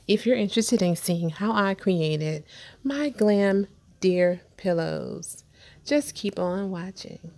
if you're interested in seeing how I created my Glam Deer pillows. Just keep on watching.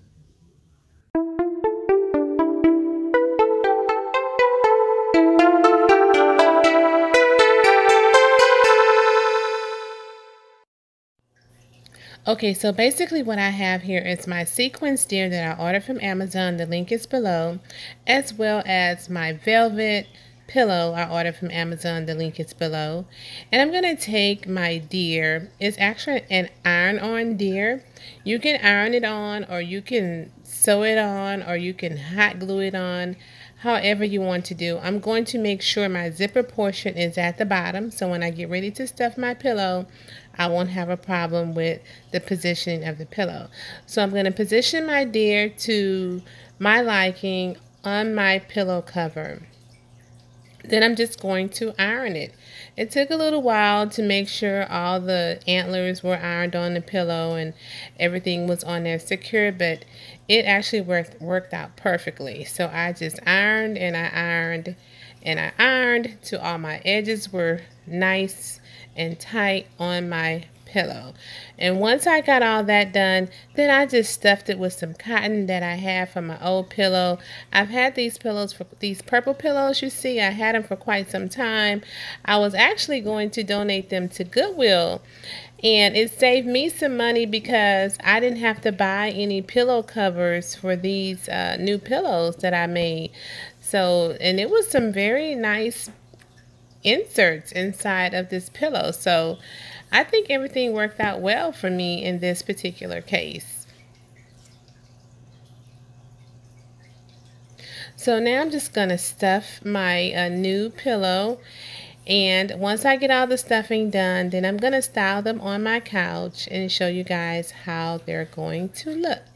Okay, so basically what I have here is my sequin deer that I ordered from Amazon. The link is below, as well as my velvet pillow I ordered from Amazon. The link is below. And I'm going to take my deer. It's actually an iron-on deer. You can iron it on, or you can sew it on, or you can hot glue it on, however you want to do. I'm going to make sure my zipper portion is at the bottom, so when I get ready to stuff my pillow, I won't have a problem with the positioning of the pillow. So I'm going to position my deer to my liking on my pillow cover. Then I'm just going to iron it. It took a little while to make sure all the antlers were ironed on the pillow and everything was on there secure, but it actually worked out perfectly. So I just ironed and I ironed and I ironed till all my edges were nice and tight on my pillow. And once I got all that done, then I just stuffed it with some cotton that I had from my old pillow. I've had these pillows, for these purple pillows you see, I had them for quite some time. I was actually going to donate them to Goodwill, and it saved me some money because I didn't have to buy any pillow covers for these new pillows that I made. So, and it was some very nice inserts inside of this pillow. So I think everything worked out well for me in this particular case. So now I'm just going to stuff my new pillow, and once I get all the stuffing done, then I'm going to style them on my couch and show you guys how they're going to look.